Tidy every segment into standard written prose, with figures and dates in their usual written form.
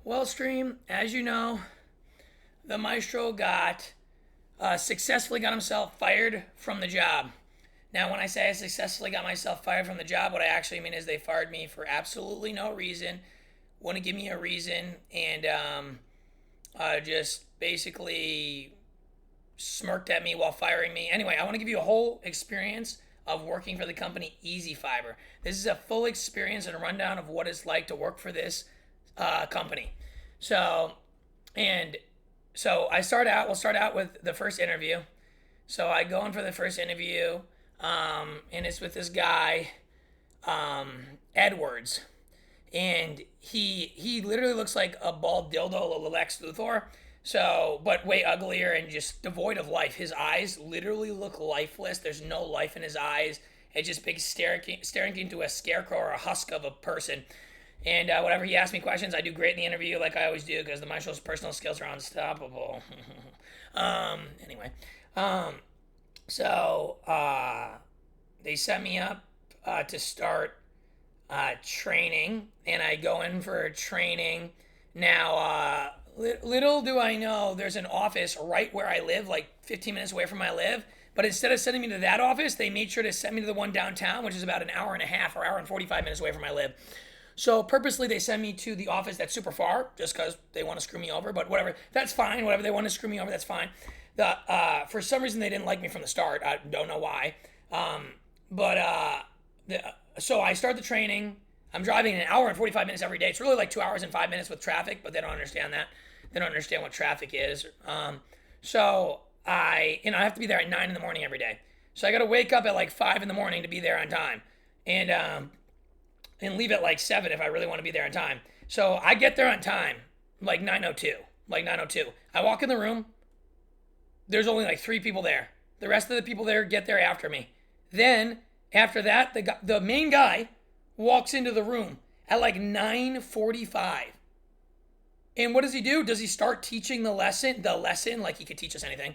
Well, Stream, as you know, the maestro successfully got himself fired from the job. Now, when I say I successfully got myself fired from the job, what I actually mean is they fired me for absolutely no reason, wouldn't give me a reason, and just basically smirked at me while firing me. Anyway, I want to give you a whole experience of working for the company Ezee Fiber. This is a full experience and a rundown of what it's like to work for this company. So, and so we'll start out with the first interview. So I go in for the first interview, and it's with this guy, Edwards. And he literally looks like a bald dildo Lex Luthor. So, but way uglier and just devoid of life. His eyes literally look lifeless. There's no life in his eyes. It's just big staring into a scarecrow or a husk of a person. And whenever he asks me questions, I do great in the interview, like I always do, because the maestro's personal skills are unstoppable. Anyway, so they set me up to start training, and I go in for training. Now, little do I know, there's an office right where I live, like 15 minutes away from where I live. But instead of sending me to that office, they made sure to send me to the one downtown, which is about an hour and a half or hour and 45 minutes away from where I live. So purposely they send me to the office that's super far, just because they want to screw me over. But whatever, that's fine. Whatever they want to screw me over, that's fine. For some reason they didn't like me from the start. I don't know why. So I start the training. I'm driving an hour and 45 minutes every day. It's really like 2 hours and 5 minutes with traffic, but they don't understand that. They don't understand what traffic is. So I have to be there at 9 in the morning every day. So I got to wake up at like 5 in the morning to be there on time, and leave at like 7 if I really want to be there on time. So I get there on time, like 9:02. I walk in the room. There's only like 3 people there. The rest of the people there get there after me. Then after that, the main guy walks into the room at like 9:45. And what does he do? Does he start teaching the lesson? Like he could teach us anything.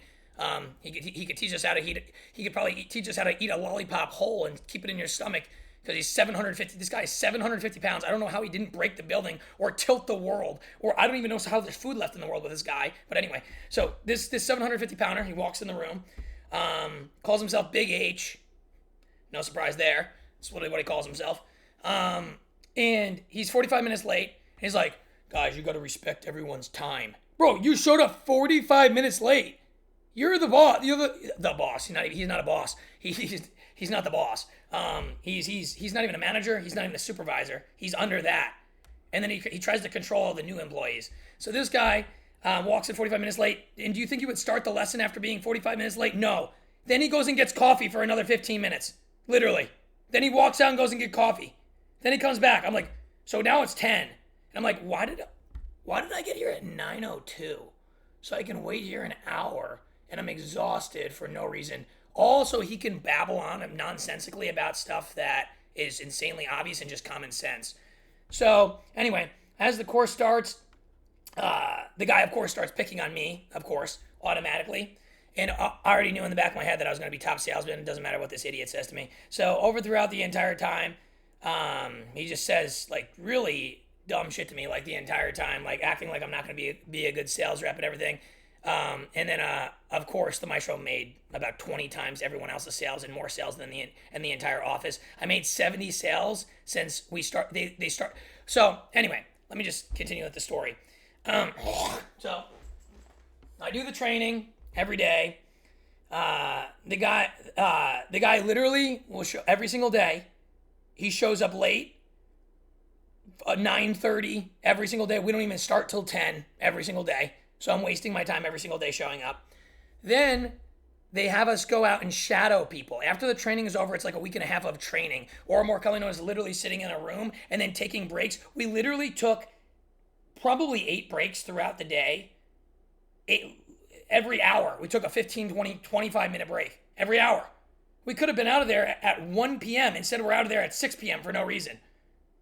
He could teach us how to eat. He could probably teach us how to eat a lollipop whole and keep it in your stomach, because he's 750. This guy is 750 pounds. I don't know how he didn't break the building or tilt the world, or I don't even know how there's food left in the world with this guy. But anyway, so this 750 pounder, he walks in the room, calls himself Big H. No surprise there. That's literally what he calls himself. And he's 45 minutes late. He's like, guys, you got to respect everyone's time. Bro, you showed up 45 minutes late. You're the boss. You're the boss. He's not a boss. He's not the boss. He's not even a manager. He's not even a supervisor. He's under that. And then he tries to control all the new employees. So this guy walks in 45 minutes late. And do you think he would start the lesson after being 45 minutes late? No. Then he goes and gets coffee for another 15 minutes. Literally. Then he walks out and goes and gets coffee. Then he comes back. I'm like, so now it's 10. And I'm like, why did I get here at 9:02? So I can wait here an hour, and I'm exhausted for no reason. Also, he can babble on nonsensically about stuff that is insanely obvious and just common sense. So anyway, as the course starts, the guy, of course, starts picking on me, of course, automatically. And I already knew in the back of my head that I was going to be top salesman. It doesn't matter what this idiot says to me. So throughout the entire time, he just says like really dumb shit to me like the entire time, like acting like I'm not going to be a good sales rep and everything. And then, of course, the maestro made about 20 times everyone else's sales and more sales than the entire office. I made 70 sales since they start. So anyway, let me just continue with the story. So I do the training every day. The guy literally will show every single day. He shows up late. 9:30 every single day. We don't even start till 10 every single day. So I'm wasting my time every single day showing up. Then they have us go out and shadow people. After the training is over, it's like a week and a half of training, or more commonly known as literally sitting in a room and then taking breaks. We literally took probably 8 breaks throughout the day. Every hour. We took a 15, 20, 25 minute break every hour. We could have been out of there at 1 p.m. Instead, we're out of there at 6 p.m. for no reason.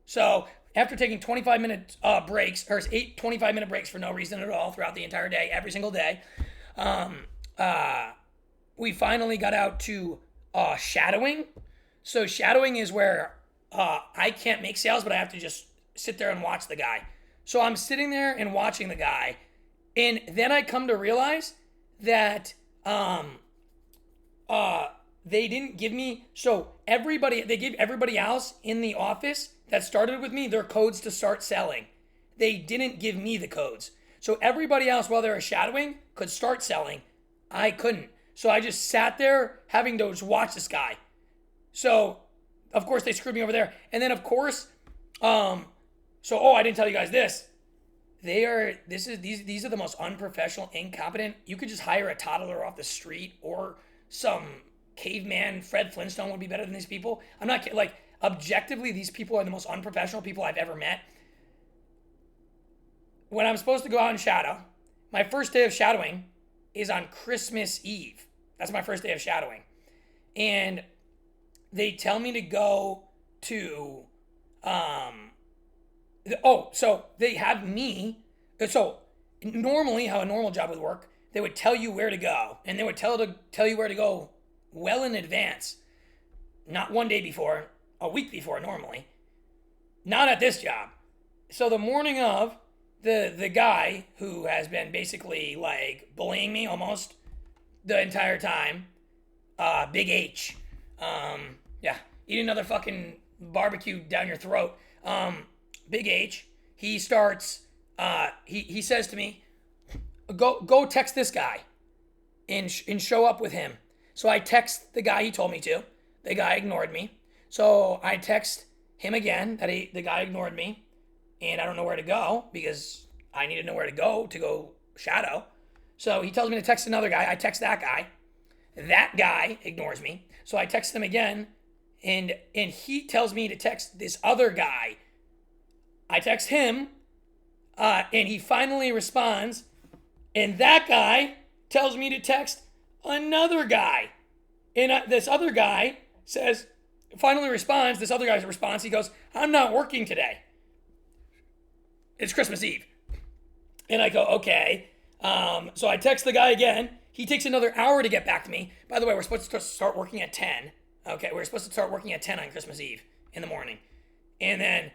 So after taking 25-minute breaks, or 8 25-minute breaks for no reason at all throughout the entire day, every single day, we finally got out to shadowing. So shadowing is where I can't make sales, but I have to just sit there and watch the guy. So I'm sitting there and watching the guy, and then I come to realize that they didn't give me, so they gave everybody else in the office that started with me their codes to start selling. They didn't give me the codes. So everybody else, while they were shadowing, could start selling. I couldn't. So I just sat there having to just watch this guy. So, of course, they screwed me over there. And then, of course, I didn't tell you guys this. These are the most unprofessional, incompetent. You could just hire a toddler off the street, or some caveman Fred Flintstone would be better than these people. I'm not kidding. Like, objectively, these people are the most unprofessional people I've ever met. When I'm supposed to go out and shadow, my first day of shadowing is on Christmas Eve. That's my first day of shadowing. And they tell me to go to, so they have me. So normally how a normal job would work, they would tell you where to go, and they would tell you where to go well in advance. Not one day before, a week before normally. Not at this job. So the morning of, the guy who has been basically like bullying me almost the entire time, Big H, eat another fucking barbecue down your throat. Big H, he starts, he says to me, go text this guy and show up with him. So I text the guy he told me to. The guy ignored me. So I text him again that the guy ignored me, and I don't know where to go because I need to know where to go shadow. So he tells me to text another guy. I text that guy. That guy ignores me. So I text him again, and he tells me to text this other guy. I text him, and he finally responds, and that guy tells me to text another guy. And this other guy finally responds, this other guy's response, he goes, I'm not working today. It's Christmas Eve. And I go, okay. So I text the guy again. He takes another hour to get back to me. By the way, we're supposed to start working at 10. Okay, we're supposed to start working at 10 on Christmas Eve in the morning. And then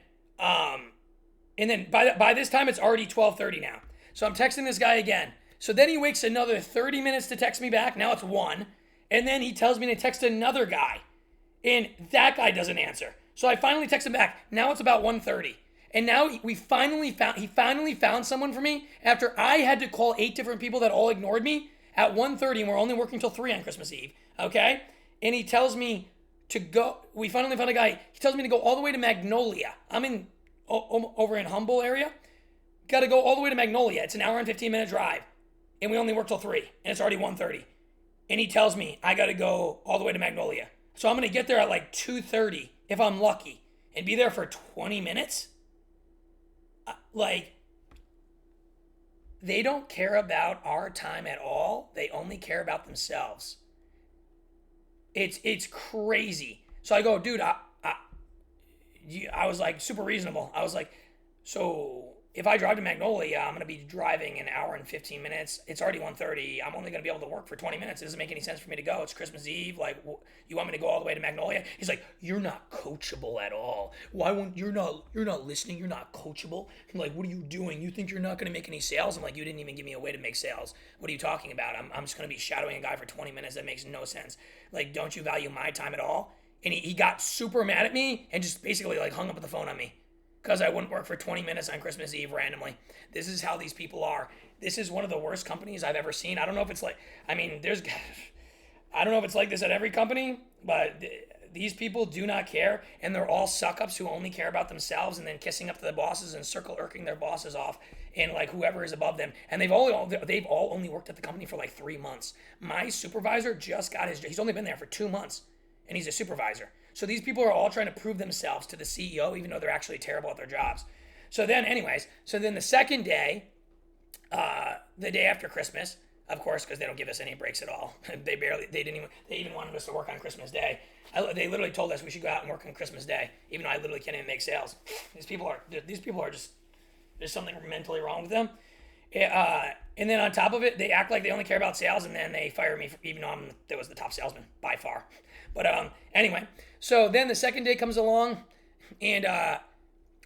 by this time, it's already 12:30 now. So I'm texting this guy again. So then he waits another 30 minutes to text me back. Now it's 1. And then he tells me to text another guy. And that guy doesn't answer. So I finally text him back. Now it's about 1:30. And now he finally found someone for me after I had to call 8 different people that all ignored me at 1:30, and we're only working till 3 on Christmas Eve. Okay? And he tells me to go. We finally found a guy. He tells me to go all the way to Magnolia. I'm over in Humble area. Got to go all the way to Magnolia. It's an hour and 15-minute drive. And we only work till 3. And it's already 1:30. And he tells me I got to go all the way to Magnolia. So I'm going to get there at like 2:30 if I'm lucky and be there for 20 minutes. They don't care about our time at all. They only care about themselves. It's crazy. So I go, dude, I was like super reasonable. I was like, so if I drive to Magnolia, I'm going to be driving an hour and 15 minutes. It's already 1:30. I'm only going to be able to work for 20 minutes. It doesn't make any sense for me to go. It's Christmas Eve. Like, you want me to go all the way to Magnolia? He's like, you're not coachable at all. Why won't you're not listening? You're not coachable. I'm like, what are you doing? You think you're not going to make any sales? I'm like, you didn't even give me a way to make sales. What are you talking about? I'm just going to be shadowing a guy for 20 minutes. That makes no sense. Like, don't you value my time at all? And he got super mad at me and just basically like hung up the phone on me because I wouldn't work for 20 minutes on Christmas Eve randomly. This is how these people are. This is one of the worst companies I've ever seen. I don't know if it's like, I don't know if it's like this at every company, but these people do not care, and they're all suck-ups who only care about themselves and then kissing up to the bosses and circle irking their bosses off and like whoever is above them. And they've all only worked at the company for like 3 months. My supervisor just got he's only been there for 2 months, and he's a supervisor. So these people are all trying to prove themselves to the CEO, even though they're actually terrible at their jobs. So then the second day, the day after Christmas, of course, because they don't give us any breaks at all. They even wanted us to work on Christmas Day. They literally told us we should go out and work on Christmas Day, even though I literally can't even make sales. These people are just, there's something mentally wrong with them. And then on top of it, they act like they only care about sales, and then they fire me even though I was the top salesman by far. But anyway, so then the second day comes along, and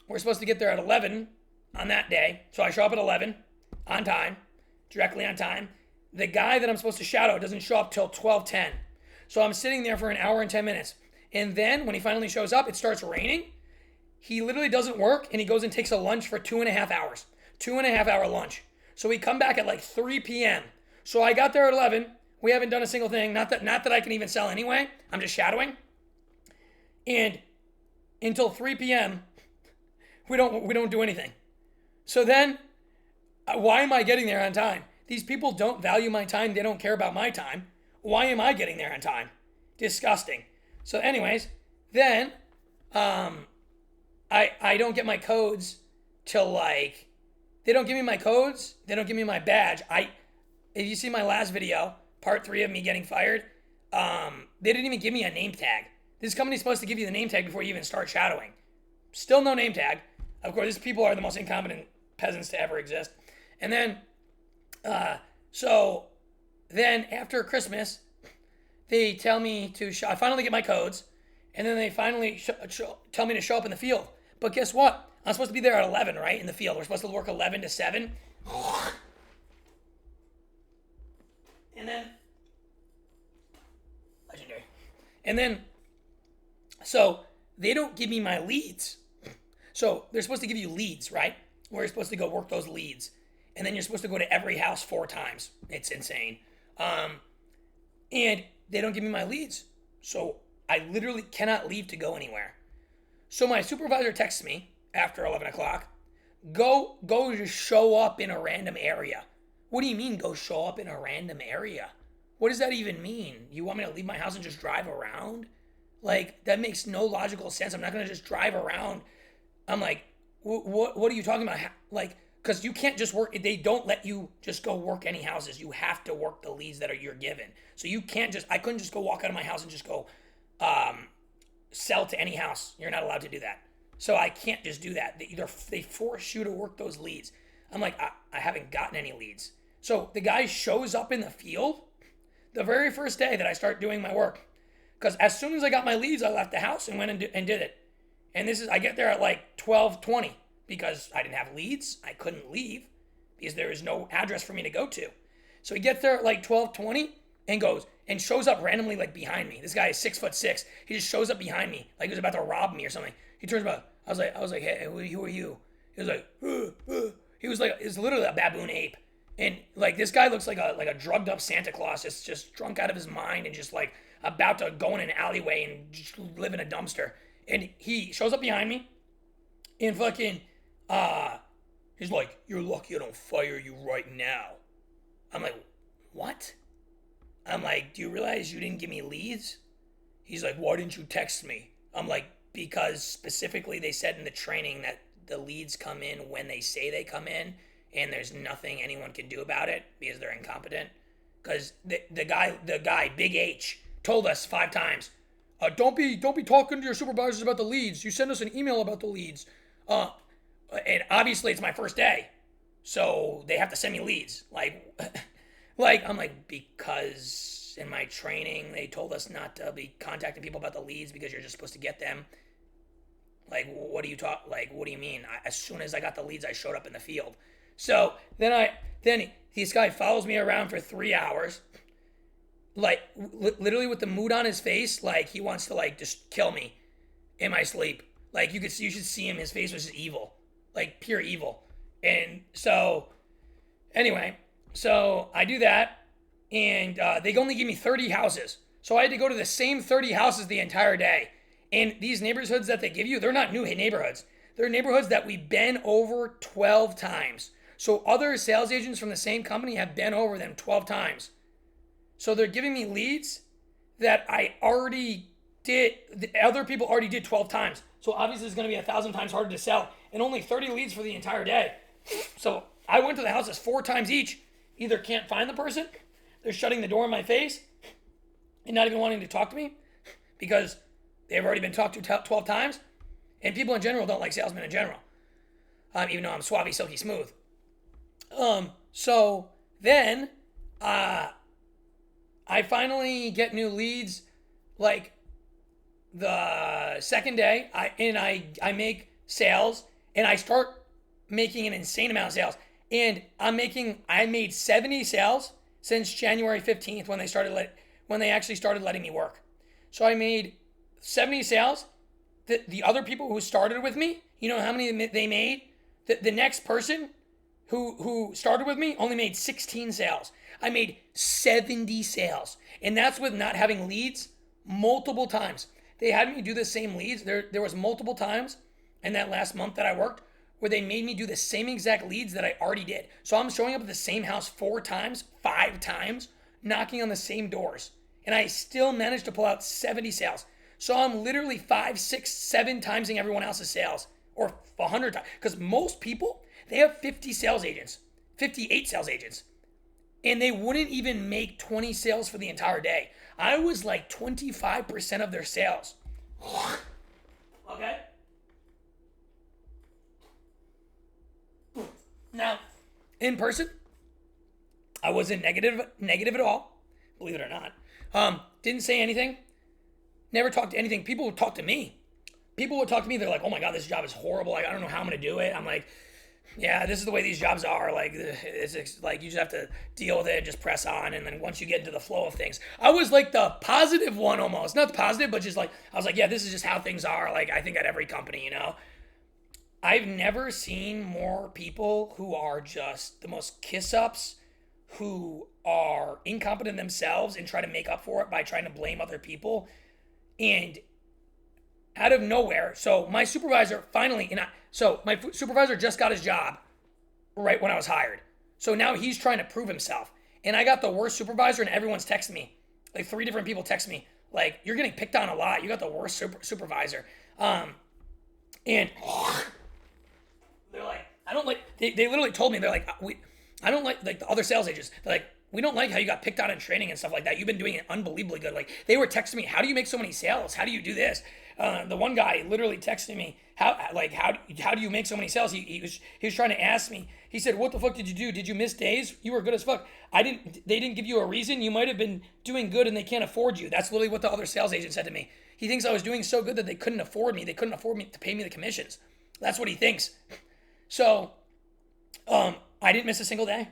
we're supposed to get there at 11, on that day. So I show up at 11 on time, directly on time. The guy that I'm supposed to shadow doesn't show up till 12:10. So I'm sitting there for an hour and 10 minutes. And then when he finally shows up, it starts raining. He literally doesn't work, and he goes and takes a lunch for 2.5 hours. 2.5 hour lunch. So we come back at like 3 p.m. So I got there at 11. We haven't done a single thing. Not that I can even sell anyway. I'm just shadowing. And until 3 p.m., we don't do anything. So then, why am I getting there on time? These people don't value my time. They don't care about my time. Why am I getting there on time? Disgusting. So anyways, then I don't get my codes till like, they don't give me my codes. They don't give me my badge. If you see my last video, part 3 of me getting fired, they didn't even give me a name tag. This company's supposed to give you the name tag before you even start shadowing. Still no name tag. Of course, these people are the most incompetent peasants to ever exist. And then, so then after Christmas, they tell me to, I finally get my codes, and then they finally tell me to show up in the field. But guess what? I'm supposed to be there at 11, right, in the field. We're supposed to work 11 to 7. And then, legendary. And then, so they don't give me my leads. So they're supposed to give you leads, right? Where you're supposed to go work those leads. And then you're supposed to go to every house 4 times. It's insane. And they don't give me my leads. So I literally cannot leave to go anywhere. So my supervisor texts me after 11 o'clock. Go just show up in a random area. What do you mean go show up in a random area? What does that even mean? You want me to leave my house and just drive around? Like, that makes no logical sense. I'm not going to just drive around. I'm like, what are you talking about? Like, because you can't just work. They don't let you just go work any houses. You have to work the leads that you're given. So you can't just, I couldn't just go walk out of my house and just go sell to any house. You're not allowed to do that. So I can't just do that. They force you to work those leads. I'm like, I haven't gotten any leads. So the guy shows up in the field the very first day that I start doing my work. Because as soon as I got my leads, I left the house and went and did it. And I get there at like 12:20 because I didn't have leads. I couldn't leave because there is no address for me to go to. So he gets there at like 12:20 and goes and shows up randomly like behind me. This guy is 6'6". He just shows up behind me like he was about to rob me or something. He turns about. I was like, hey, who are you? He was like, he was like, it's literally a baboon ape. And like this guy looks like a drugged up Santa Claus, just drunk out of his mind and just like about to go in an alleyway and just live in a dumpster. And he shows up behind me and fucking, he's like, you're lucky I don't fire you right now. I'm like, what? I'm like, do you realize you didn't give me leads? He's like, why didn't you text me? I'm like, because specifically they said in the training that the leads come in when they say they come in, and there's nothing anyone can do about it because they're incompetent. Because the guy, Big H, told us 5 times, don't be talking to your supervisors about the leads. You send us an email about the leads. And obviously it's my first day, so they have to send me leads. Like I'm like, because in my training they told us not to be contacting people about the leads because you're just supposed to get them. Like, what do you mean? As soon as I got the leads, I showed up in the field. So then this guy follows me around for 3 hours, like literally with the mood on his face, like he wants to like just kill me in my sleep. Like you should see him. His face was just evil, like pure evil. And so anyway, so I do that, and they only give me 30 houses. So I had to go to the same 30 houses the entire day. And these neighborhoods that they give you, they're not new neighborhoods. They're neighborhoods that we've been over 12 times. So other sales agents from the same company have been over them 12 times. So they're giving me leads that I already did, the other people already did 12 times. So obviously it's going to be 1,000 times harder to sell, and only 30 leads for the entire day. So I went to the houses 4 times each. Either can't find the person, they're shutting the door in my face and not even wanting to talk to me because they've already been talked to 12 times. And people in general don't like salesmen in general, even though I'm suave, silky, smooth. So then I finally get new leads like the second day. I make sales, and I start making an insane amount of sales. And I made 70 sales since January 15th when they actually started letting me work. So I made 70 sales. The other people who started with me, you know how many they made? The next person who started with me only made 16 sales. I made 70 sales. And that's with not having leads multiple times. They had me do the same leads. There was multiple times in that last month that I worked where they made me do the same exact leads that I already did. So I'm showing up at the same house 4 times, 5 times, knocking on the same doors. And I still managed to pull out 70 sales. So I'm literally 5, 6, 7 timesing everyone else's sales, or 100 times. Because most people, they have 50 sales agents, 58 sales agents. And they wouldn't even make 20 sales for the entire day. I was like 25% of their sales. Okay? Now, in person, I wasn't negative at all, believe it or not. Didn't say anything. Never talked to anything. People would talk to me. People would talk to me. They're like, oh my God, this job is horrible. Like, I don't know how I'm going to do it. I'm like, yeah, this is the way these jobs are. Like, it's like you just have to deal with it and just press on. And then once you get into the flow of things, I was like the positive one almost. Not the positive, but just like, I was like, yeah, this is just how things are. Like, I think at every company, you know. I've never seen more people who are just the most kiss-ups, who are incompetent themselves and try to make up for it by trying to blame other people. And out of nowhere, so my supervisor finally, my supervisor just got his job right when I was hired. So now he's trying to prove himself. And I got the worst supervisor, and everyone's texting me. Like 3 different people text me, like, you're getting picked on a lot. You got the worst supervisor. And they're like, I don't like, they literally told me, they're like, I don't like the other sales agents. They're like, we don't like how you got picked on in training and stuff like that. You've been doing it unbelievably good. Like, they were texting me, how do you make so many sales? How do you do this? The one guy literally texted me, how do you make so many sales? He was trying to ask me. He said, what the fuck did you do? Did you miss days? You were good as fuck. They didn't give you a reason. You might have been doing good and they can't afford you. That's literally what the other sales agent said to me. He thinks I was doing so good that they couldn't afford me. They couldn't afford me to pay me the commissions. That's what he thinks. So, I didn't miss a single day.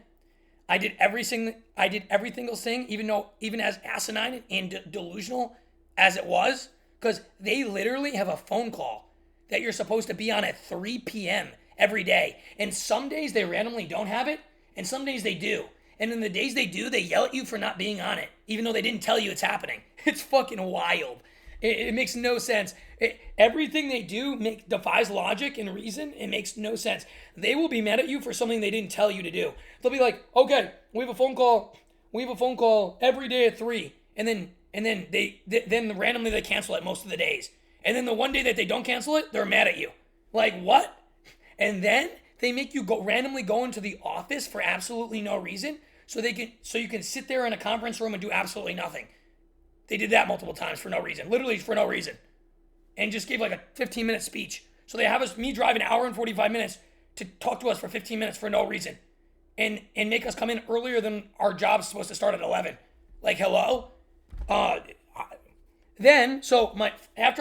I did every single thing, even as asinine and delusional as it was, because they literally have a phone call that you're supposed to be on at 3 p.m. every day. And some days they randomly don't have it, and some days they do. And in the days they do, they yell at you for not being on it, even though they didn't tell you it's happening. It's fucking wild. It makes no sense. Everything they do defies logic and reason. It makes no sense. They will be mad at you for something they didn't tell you to do. They'll be like, okay, we have a phone call every day at 3. And then then randomly they cancel it most of the days. And then the one day that they don't cancel it, they're mad at you. Like, what? And then they make you randomly go into the office for absolutely no reason so you can sit there in a conference room and do absolutely nothing. They did that multiple times for no reason, literally for no reason, and just gave like a 15-minute speech. So they have me drive an hour and 45 minutes to talk to us for 15 minutes for no reason, and make us come in earlier than our job's supposed to start at 11. Like, hello? After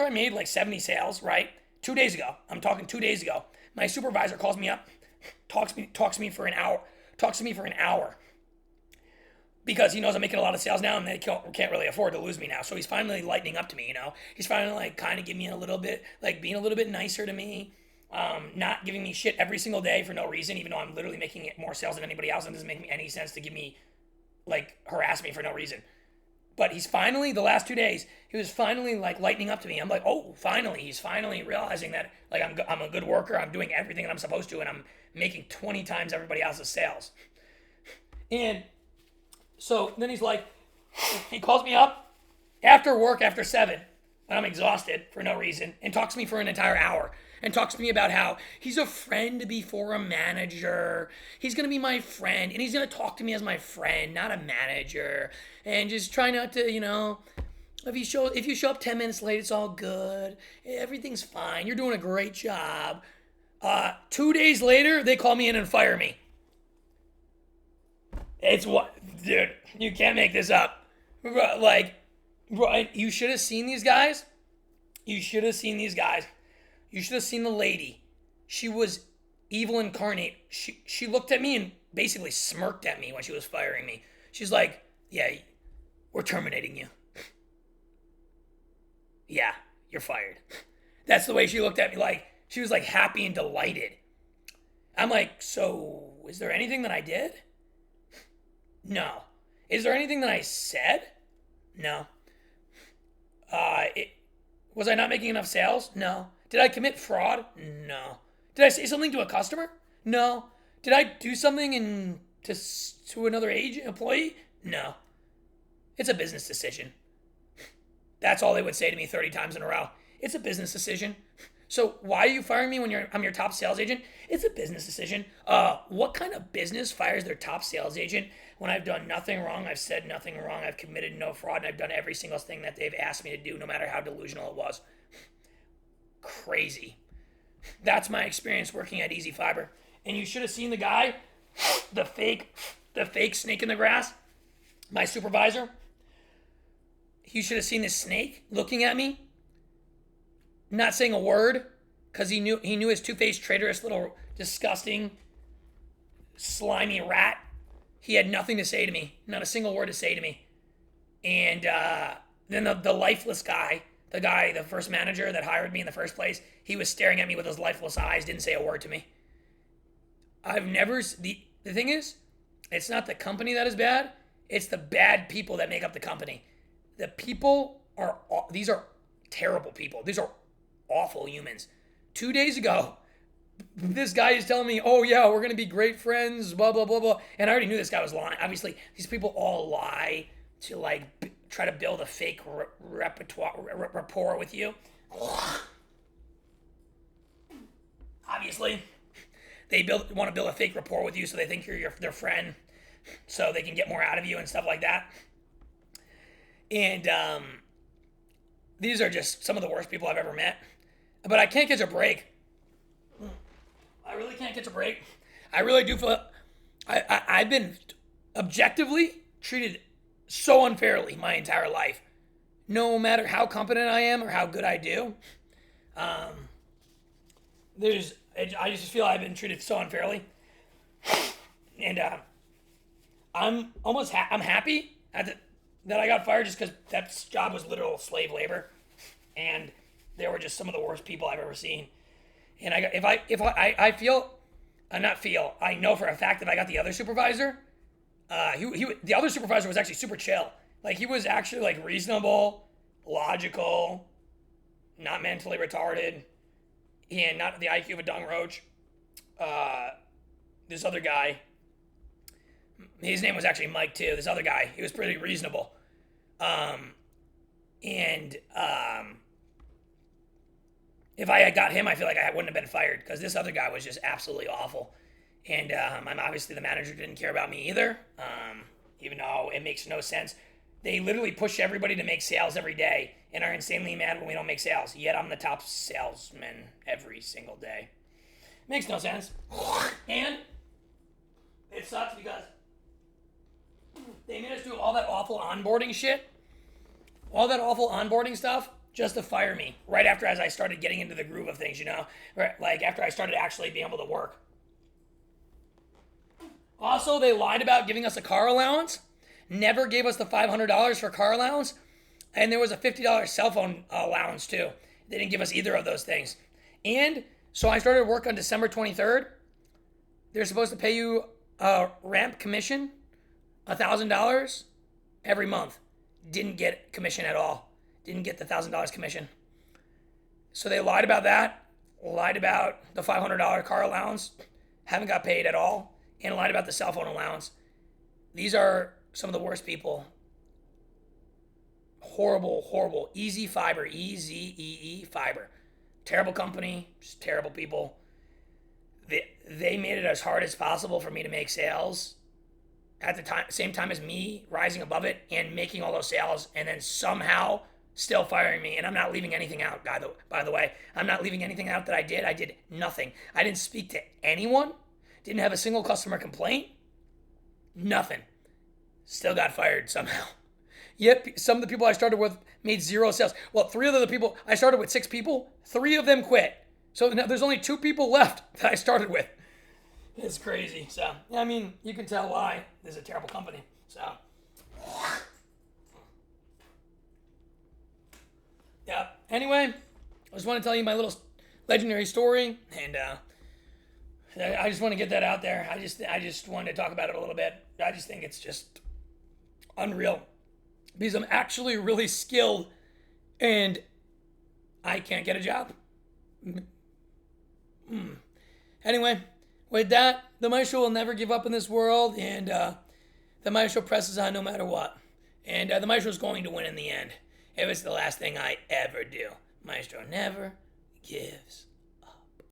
I made like 70 sales, right? 2 days ago, I'm talking 2 days ago, my supervisor calls me up, talks to me for an hour. Because he knows I'm making a lot of sales now and they can't really afford to lose me now. So he's finally lightening up to me, you know. He's finally like kind of giving me a little bit, like being a little bit nicer to me. Not giving me shit every single day for no reason, even though I'm literally making more sales than anybody else. And it doesn't make any sense to harass me for no reason. But he's finally, the last 2 days, he was finally like lightening up to me. I'm like, oh, finally. He's finally realizing that like I'm a good worker. I'm doing everything that I'm supposed to. And I'm making 20 times everybody else's sales. And so then he calls me up after work after 7 when I'm exhausted for no reason and talks to me for an entire hour and talks to me about how he's a friend before a manager. He's going to be my friend and he's going to talk to me as my friend, not a manager. And just try not to, you know, if you show up 10 minutes late, it's all good. Everything's fine. You're doing a great job. 2 days later, they call me in and fire me. It's what, dude, you can't make this up. Like, you should have seen these guys. You should have seen the lady. She was evil incarnate. She looked at me and basically smirked at me when she was firing me. She's like, yeah, we're terminating you. Yeah, you're fired. That's the way she looked at me. Like, she was like happy and delighted. I'm like, so is there anything that I did? No. Is there anything that I said? No. Was I not making enough sales? No. Did I commit fraud? No. Did I say something to a customer? No. Did I do something to another employee? No. It's a business decision. That's all they would say to me 30 times in a row. It's a business decision. So why are you firing me when I'm your top sales agent? It's a business decision. What kind of business fires their top sales agent when I've done nothing wrong, I've said nothing wrong, I've committed no fraud, and I've done every single thing that they've asked me to do, no matter how delusional it was? Crazy. That's my experience working at Ezee Fiber. And you should have seen the guy, the fake snake in the grass, my supervisor. You should have seen this snake looking at me, not saying a word, because he knew his two-faced, traitorous, little, disgusting, slimy rat. He had nothing to say to me, not a single word to say to me. And then the lifeless guy, the first manager that hired me in the first place, he was staring at me with his lifeless eyes, didn't say a word to me. The thing is, it's not the company that is bad, it's the bad people that make up the company. The people these are terrible people. These are awful humans. 2 days ago, this guy is telling me, oh yeah, we're going to be great friends, blah, blah, blah, blah. And I already knew this guy was lying. Obviously, these people all lie to try to build a fake rapport with you. Obviously, they want to build a fake rapport with you so they think you're their friend, so they can get more out of you and stuff like that. And these are just some of the worst people I've ever met. But I can't catch a break. I really can't catch a break. I really do feel I've been objectively treated so unfairly my entire life. No matter how competent I am or how good I do, I just feel I've been treated so unfairly. And I'm happy that I got fired just because that job was literal slave labor, and they were just some of the worst people I've ever seen. And I know for a fact that I got the other supervisor. The other supervisor was actually super chill. Like, he was actually like reasonable, logical, not mentally retarded, and not the IQ of a dung roach. This other guy, his name was actually Mike too. This other guy, he was pretty reasonable. If I had got him, I feel like I wouldn't have been fired, because this other guy was just absolutely awful. And I'm obviously the manager didn't care about me either, even though it makes no sense. They literally push everybody to make sales every day and are insanely mad when we don't make sales. Yet I'm the top salesman every single day. Makes no sense. And it sucks because they made us do all that awful onboarding shit, all that awful onboarding stuff, just to fire me right after as I started getting into the groove of things, right? Like after I started actually being able to work. Also, they lied about giving us a car allowance, never gave us the $500 for car allowance, and there was a $50 cell phone allowance too. They didn't give us either of those things. And so I started work on December 23rd. They're supposed to pay you a ramp commission, $1,000 every month. Didn't get commission at all. Didn't get the $1,000 commission. So they lied about that, lied about the $500 car allowance, haven't got paid at all, and lied about the cell phone allowance. These are some of the worst people. Horrible, horrible. Ezee Fiber, E-Z-E-E Fiber. Terrible company, just terrible people. They made it as hard as possible for me to make sales at the same time as me rising above it and making all those sales, and then somehow still firing me. And I'm not leaving anything out, by the way. I'm not leaving anything out that I did. I did nothing. I didn't speak to anyone. Didn't have a single customer complaint. Nothing. Still got fired somehow. Yet some of the people I started with made zero sales. Well, 3 of the people, I started with 6 people. 3 of them quit. So now there's only 2 people left that I started with. It's crazy. So, yeah, I mean, you can tell why. This is a terrible company. So, yeah. Anyway, I just want to tell you my little legendary story, and I just want to get that out there. I just wanted to talk about it a little bit. I just think it's just unreal because I'm actually really skilled, and I can't get a job. Anyway, with that, the Maestro will never give up in this world, and the Maestro presses on no matter what. And the Maestro is going to win in the end. If it's the last thing I ever do. Maestro never gives